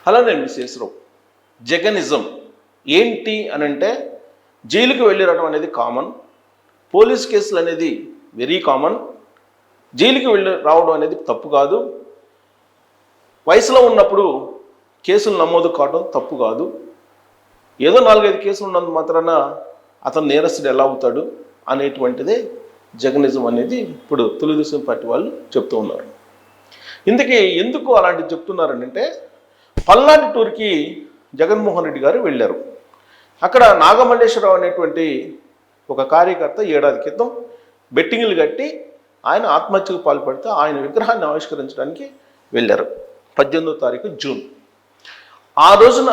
Hello, నేను విశ్వేశ్వరరావు. జగనిజం ఏంటి అని అంటే, జైలుకి వెళ్ళి రావడం అనేది కామన్, పోలీస్ కేసులు అనేది వెరీ కామన్. జైలుకి వెళ్ళి రావడం అనేది తప్పు కాదు. వయసులో ఉన్నప్పుడు కేసులు నమోదు కావడం తప్పు కాదు. ఏదో 4-5 కేసులు ఉన్నంత మాత్రాన అతను నేరస్తుడు ఎలా అవుతాడు అనేటువంటిదే జగనిజం అనేది ఇప్పుడు తెలుగుదేశం పార్టీ వాళ్ళు చెప్తూ ఉన్నారు. ఇందుకే ఎందుకు అలాంటివి చెప్తున్నారనంటే, పల్నాడు టూర్కి జగన్మోహన్ రెడ్డి గారు వెళ్ళారు. అక్కడ నాగమల్లేశ్వరరావు అనేటువంటి ఒక కార్యకర్త ఏడాది క్రితం బెట్టింగ్లు కట్టి ఆయన ఆత్మహత్యకు పాల్పడితే ఆయన విగ్రహాన్ని ఆవిష్కరించడానికి వెళ్ళారు 18వ తారీఖు జూన్. ఆ రోజున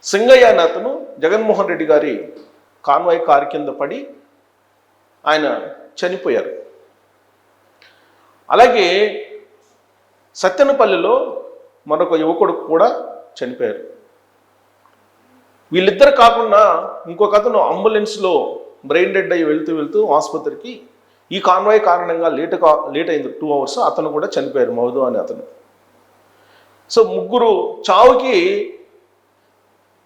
సింగయ్య అనే అతను జగన్మోహన్ రెడ్డి గారి కాన్వాయ్ కారు కింద పడి ఆయన చనిపోయారు. అలాగే సత్తెనపల్లిలో మరొక యువకుడు కూడా చనిపోయారు. వీళ్ళిద్దరు కాకుండా ఇంకొక అతను అంబులెన్స్లో బ్రెయిన్ డెడ్ అయ్యి వెళ్తూ ఆసుపత్రికి ఈ కాన్వాయ్ కారణంగా లేట్ అయింది 2 hours. అతను కూడా చనిపోయారు, మౌదు అనే అతను. సో ముగ్గురు చావుకి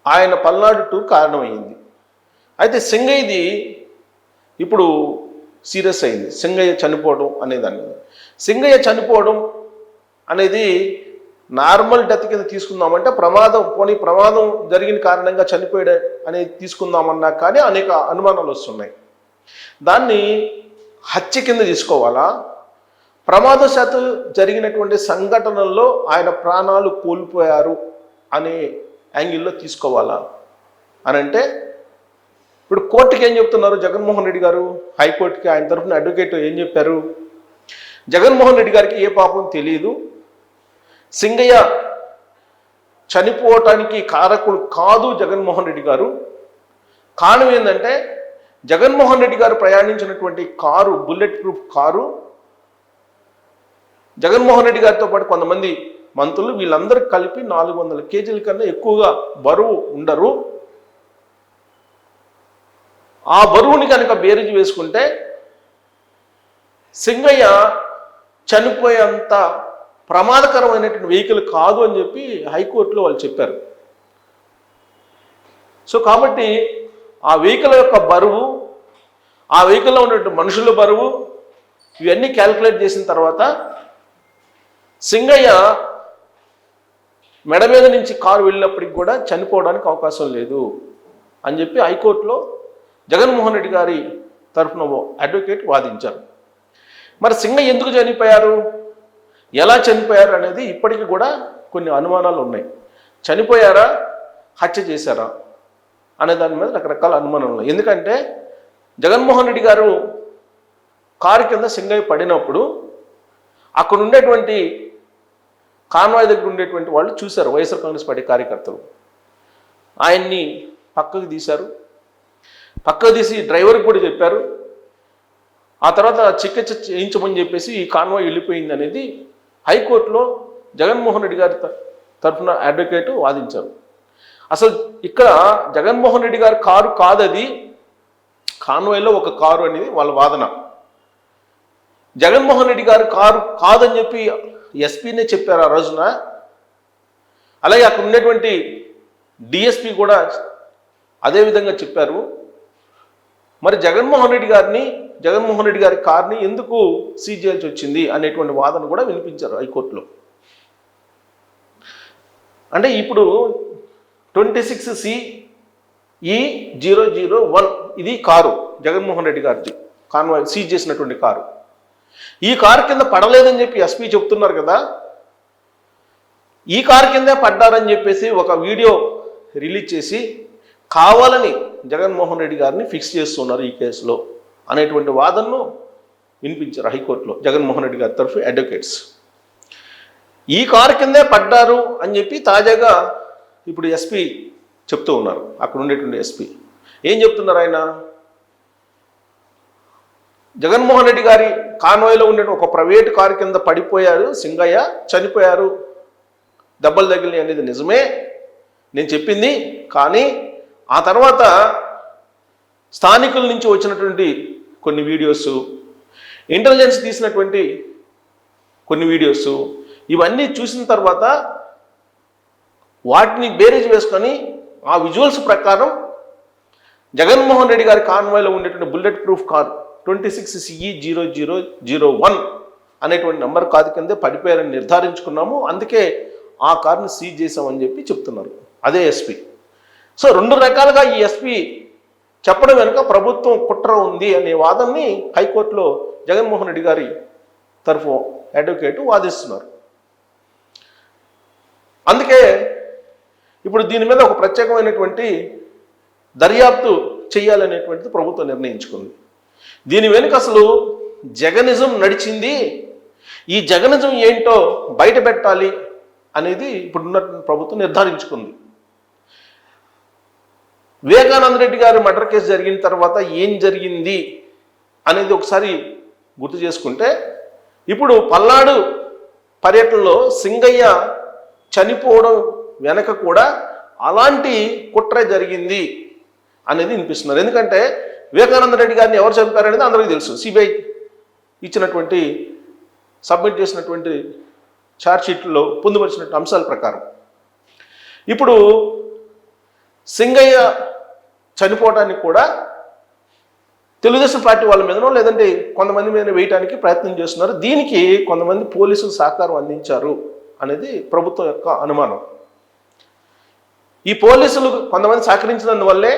ఆయన పల్నాడు టూర్ కారణమైంది. అయితే సింగయ్యది ఇప్పుడు సీరియస్ అయింది, సింగయ్య చనిపోవడం అనేదాన్ని. సింగయ్య చనిపోవడం అనేది నార్మల్ డెత్ కింద తీసుకుందామంటే ప్రమాదం జరిగిన కారణంగా చనిపోయాడు అనేది తీసుకుందామన్నా కానీ అనేక అనుమానాలు వస్తున్నాయి. దాన్ని హత్య కింద తీసుకోవాలా, ప్రమాదశాత్తు జరిగినటువంటి సంఘటనల్లో ఆయన ప్రాణాలు కోల్పోయారు అనే యాంగిల్లో తీసుకోవాలా అని అంటే, ఇప్పుడు కోర్టుకి ఏం చెప్తున్నారు జగన్మోహన్ రెడ్డి గారు, హైకోర్టుకి ఆయన తరఫున అడ్వకేట్ ఏం చెప్పారు? జగన్మోహన్ రెడ్డి గారికి ఏ పాపం తెలియదు, సింగయ్య చనిపోవటానికి కారకుడు కాదు జగన్మోహన్ రెడ్డి గారు. కారణం ఏంటంటే, జగన్మోహన్ రెడ్డి గారు ప్రయాణించినటువంటి car bullet proof car, Jaganmohan Reddy గారితో పాటు కొంతమంది మంత్రులు వీళ్ళందరూ కలిపి 400 kg కన్నా ఎక్కువగా బరువు ఉండరు. ఆ బరువుని కనుక బేరీజు వేసుకుంటే సింగయ్య చనిపోయేంత ప్రమాదకరమైనటువంటి వెహికల్ కాదు అని చెప్పి హైకోర్టులో వాళ్ళు చెప్పారు. సో కాబట్టి ఆ వెహికల్ యొక్క బరువు, ఆ వెహికల్లో ఉన్నటువంటి మనుషుల బరువు ఇవన్నీ క్యాల్కులేట్ చేసిన తర్వాత సింగయ్య మెడ మీద నుంచి కారు వెళ్ళినప్పటికి కూడా చనిపోవడానికి అవకాశం లేదు అని చెప్పి హైకోర్టులో జగన్మోహన్ రెడ్డి గారి తరఫున అడ్వకేట్ వాదించారు. మరి సింగయ్య ఎందుకు చనిపోయారు, ఎలా చనిపోయారు అనేది ఇప్పటికీ కూడా కొన్ని అనుమానాలు ఉన్నాయి. చనిపోయారా, హత్య చేశారా అనే దాని మీద రకరకాల అనుమానాలు ఉన్నాయి. ఎందుకంటే జగన్మోహన్ రెడ్డి గారు కారు కింద సింగయ్య పడినప్పుడు అక్కడ ఉండేటువంటి కాన్వాయ్ దగ్గర ఉండేటువంటి వాళ్ళు చూశారు, వైఎస్ఆర్ కాంగ్రెస్ పార్టీ కార్యకర్తలు. ఆయన్ని పక్కకు తీసి డ్రైవర్కి కూడా చెప్పారు. ఆ తర్వాత చికిత్స చేయించమని చెప్పేసి ఈ కాన్వాయ్ వెళ్ళిపోయింది అనేది హైకోర్టులో జగన్మోహన్ రెడ్డి గారి తరఫున అడ్వకేట్ వాదించారు. అసలు ఇక్కడ జగన్మోహన్ రెడ్డి గారి కారు కాదది, కాన్వాయ్లో ఒక కారు అనేది వాళ్ళ వాదన. జగన్మోహన్ రెడ్డి గారి కారు కాదని చెప్పి ఎస్పీనే చెప్పారు ఆ రోజున. అలాగే అక్కడ ఉన్నటువంటి డిఎస్పీ కూడా అదేవిధంగా చెప్పారు. మరి జగన్మోహన్ రెడ్డి గారి కార్ని ఎందుకు సీజ్ చేయాల్సి వచ్చింది అనేటువంటి వాదన కూడా వినిపించారు హైకోర్టులో. అంటే ఇప్పుడు 26CE001 ఇది కారు, జగన్మోహన్ రెడ్డి గారిది కాన్వాయ్ సీజ్ చేసినటువంటి కారు. ఈ కారు కింద పడలేదని చెప్పి ఎస్పీ చెప్తున్నారు కదా. ఈ కారు కిందే పడ్డారని చెప్పేసి ఒక వీడియో రిలీజ్ చేసి కావాలని జగన్మోహన్ రెడ్డి గారిని ఫిక్స్ చేస్తున్నారు ఈ కేసులో అనేటువంటి వాదనను వినిపించారు హైకోర్టులో జగన్మోహన్ రెడ్డి గారి తరఫు అడ్వకేట్స్. ఈ కారు కిందే పడ్డారు అని చెప్పి తాజాగా ఇప్పుడు ఎస్పీ చెప్తూ ఉన్నారు. అక్కడ ఉండేటువంటి ఎస్పీ ఏం చెప్తున్నారు, ఆయన జగన్మోహన్ రెడ్డి గారి కాన్వాయ్లో ఉండే ఒక ప్రైవేటు కారు కింద పడిపోయారు సింగయ్య, చనిపోయారు, దెబ్బలు తగిలినాయి అనేది నిజమే నేను చెప్పింది. కానీ ఆ తర్వాత స్థానికుల నుంచి వచ్చినటువంటి కొన్ని వీడియోస్, ఇంటెలిజెన్స్ తీసినటువంటి కొన్ని వీడియోస్, ఇవన్నీ చూసిన తర్వాత వాటిని బేరీజ్ వేసుకొని ఆ విజువల్స్ ప్రకారం జగన్మోహన్ రెడ్డి గారి కాన్వాయ్లో ఉండేటువంటి బుల్లెట్ ప్రూఫ్ కార్ 26CE0001 అనేటువంటి నెంబర్ కాదు కిందే పడిపోయారని నిర్ధారించుకున్నాము, అందుకే ఆ కార్ని సీజ్ చేసామని చెప్పి చెప్తున్నారు అదే ఎస్పీ. సో రెండు రకాలుగా ఈ ఎస్పీ చెప్పడం వెనుక ప్రభుత్వం కుట్ర ఉంది అనే వాదనని హైకోర్టులో జగన్మోహన్ రెడ్డి గారి తరఫు అడ్వకేట్ వాదిస్తున్నారు. అందుకే ఇప్పుడు దీని మీద ఒక ప్రత్యేకమైనటువంటి దర్యాప్తు చేయాలనేటువంటిది ప్రభుత్వం నిర్ణయించుకుంది. దీని వెనుక అసలు జగనిజం నడిచింది, ఈ జగనిజం ఏంటో బయట పెట్టాలి అనేది ఇప్పుడున్న ప్రభుత్వం నిర్ధారించుకుంది. వివేకానంద రెడ్డి గారి మర్డర్ కేసు జరిగిన తర్వాత ఏం జరిగింది అనేది ఒకసారి గుర్తు చేసుకుంటే, ఇప్పుడు పల్నాడు పర్యటనలో సింగయ్య చనిపోవడం వెనక కూడా అలాంటి కుట్ర జరిగింది అనేది వినిపిస్తున్నారు. ఎందుకంటే వివేకానంద రెడ్డి గారిని ఎవరు చంపారనేది అందరికీ తెలుసు. సిబిఐ ఇచ్చినటువంటి సబ్మిట్ చేసినటువంటి ఛార్జ్షీట్లో పొందుపరిచినటువంటి అంశాల ప్రకారం ఇప్పుడు సింగయ్య చనిపోవడానికి కూడా తెలుగుదేశం పార్టీ వాళ్ళ మీదనో లేదంటే కొంతమంది మీద వేయడానికి ప్రయత్నం చేస్తున్నారు. దీనికి కొంతమంది పోలీసులు సహకారం అందించారు అనేది ప్రభుత్వం యొక్క అనుమానం. ఈ పోలీసులు కొంతమంది సహకరించినందువల్లే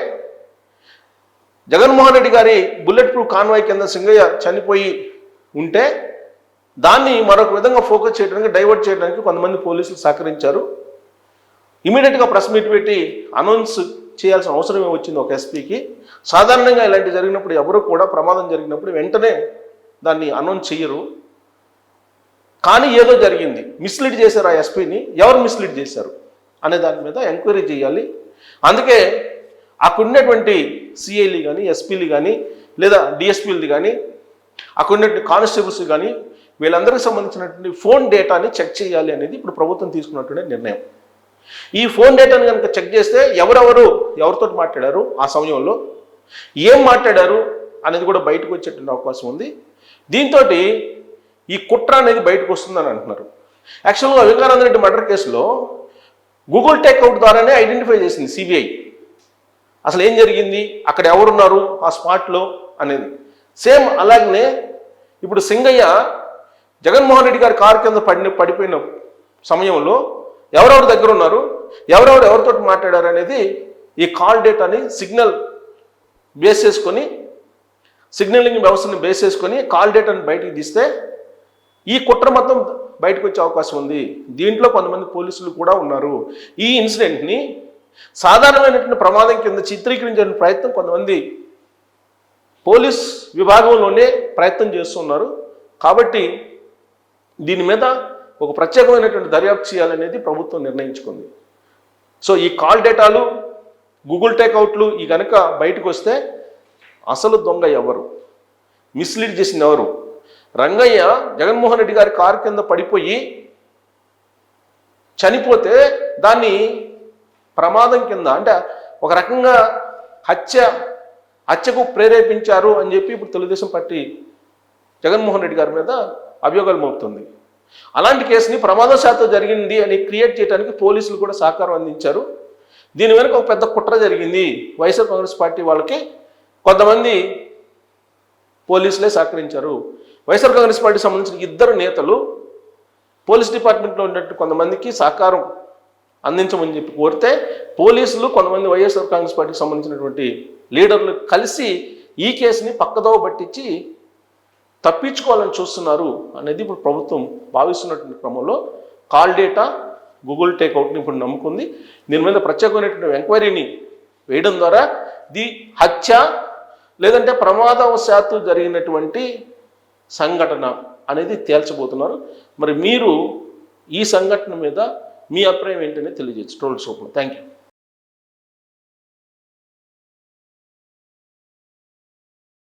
జగన్మోహన్ రెడ్డి గారి బుల్లెట్ ప్రూఫ్ కాన్వాయ్ కింద సింగయ్య చనిపోయి ఉంటే దాన్ని మరొక విధంగా ఫోకస్ చేయడానికి, డైవర్ట్ చేయడానికి కొంతమంది పోలీసులు సహకరించారు. ఇమీడియట్గా ప్రెస్ మీట్ పెట్టి అనౌన్స్ చేయాల్సిన అవసరమే వచ్చింది ఒక ఎస్పీకి. సాధారణంగా ఇలాంటి జరిగినప్పుడు ఎవరు కూడా ప్రమాదం జరిగినప్పుడు వెంటనే దాన్ని అనౌన్స్ చెయ్యరు. కానీ ఏదో జరిగింది, మిస్లీడ్ చేశారు ఆ ఎస్పీని. ఎవరు మిస్లీడ్ చేశారు అనే దాని మీద ఎంక్వైరీ చేయాలి. అందుకే అక్కడ ఉన్నటువంటి సిఐలు కానీ, ఎస్పీలు కానీ, లేదా డిఎస్పీలది కానీ, అక్కడ ఉన్నటువంటి కానిస్టేబుల్స్ కానీ, వీళ్ళందరికీ సంబంధించినటువంటి ఫోన్ డేటాని చెక్ చేయాలి అనేది ఇప్పుడు ప్రభుత్వం తీసుకున్నటువంటి నిర్ణయం. ఈ ఫోన్ డేటాను కనుక చెక్ చేస్తే ఎవరితో మాట్లాడారు, ఆ సమయంలో ఏం మాట్లాడారు అనేది కూడా బయటకు వచ్చేటువంటి అవకాశం ఉంది. దీంతో ఈ కుట్ర అనేది బయటకు వస్తుందని అంటున్నారు. యాక్చువల్గా వివేకానంద రెడ్డి మర్డర్ కేసులో గూగుల్ టేక్అవుట్ ద్వారానే ఐడెంటిఫై చేసింది సిబిఐ. అసలు ఏం జరిగింది, అక్కడ ఎవరున్నారు ఆ స్పాట్లో అనేది. సేమ్ అలాగనే ఇప్పుడు సింగయ్య జగన్మోహన్ రెడ్డి గారి కారు కింద పడిపోయిన సమయంలో ఎవరెవరి దగ్గర ఉన్నారు, ఎవరితో మాట్లాడారు అనేది ఈ కాల్ డేటాని సిగ్నలింగ్ వ్యవస్థని బేస్ చేసుకొని కాల్ డేటాని బయటికి తీస్తే ఈ కుట్ర మొత్తం బయటకు వచ్చే అవకాశం ఉంది. దీంట్లో కొంతమంది పోలీసులు కూడా ఉన్నారు. ఈ ఇన్సిడెంట్ని సాధారణమైనటువంటి ప్రమాదం కింద చిత్రీకరించే ప్రయత్నం కొంతమంది పోలీస్ విభాగంలోనే ప్రయత్నం చేస్తున్నారు. కాబట్టి దీని మీద ఒక ప్రత్యేకమైనటువంటి దర్యాప్తు చేయాలనేది ప్రభుత్వం నిర్ణయించుకుంది. సో ఈ కాల్ డేటాలు, గూగుల్ టేక్అవుట్లు ఈ కనుక బయటకు వస్తే అసలు దొంగ ఎవరు, మిస్లీడ్ చేసింది ఎవరు? రంగయ్య జగన్మోహన్ రెడ్డి గారి కారు కింద పడిపోయి చనిపోతే దాన్ని ప్రమాదం కింద, అంటే ఒక రకంగా హత్యకు ప్రేరేపించారు అని చెప్పి ఇప్పుడు తెలుగుదేశం పార్టీ జగన్మోహన్ రెడ్డి గారి మీద అభియోగాలు మోపుతుంది. అలాంటి కేసుని ప్రమాదశాత్తు జరిగింది అని క్రియేట్ చేయడానికి పోలీసులు కూడా సహకారం అందించారు. దీని వెనుక ఒక పెద్ద కుట్ర జరిగింది. వైఎస్ఆర్ కాంగ్రెస్ పార్టీ వాళ్ళకి కొంతమంది పోలీసులే సహకరించారు. వైఎస్ఆర్ కాంగ్రెస్ పార్టీకి సంబంధించిన ఇద్దరు నేతలు పోలీస్ డిపార్ట్మెంట్లో ఉన్నట్టు కొంతమందికి సహకారం అందించమని చెప్పి కోరితే పోలీసులు కొంతమంది వైఎస్ఆర్ కాంగ్రెస్ పార్టీకి సంబంధించినటువంటి లీడర్లు కలిసి ఈ కేసుని పక్కదోవ పట్టించి తప్పించుకోవాలని చూస్తున్నారు అనేది ఇప్పుడు ప్రభుత్వం భావిస్తున్నటువంటి క్రమంలో కాల్ డేటా, గూగుల్ టేక్అవుట్ని ఇప్పుడు నమ్ముకుంది. దీని మీద ప్రత్యేకమైనటువంటి ఎంక్వైరీని వేయడం ద్వారా హత్య లేదంటే ప్రమాదవశాత్తు జరిగినటువంటి సంఘటన అనేది తేల్చబోతున్నారు. మరి మీరు ఈ సంఘటన మీద మీ అభిప్రాయం ఏంటనే తెలియజేయచ్చు ట్రోల్స్ రూపంలో. Thank you.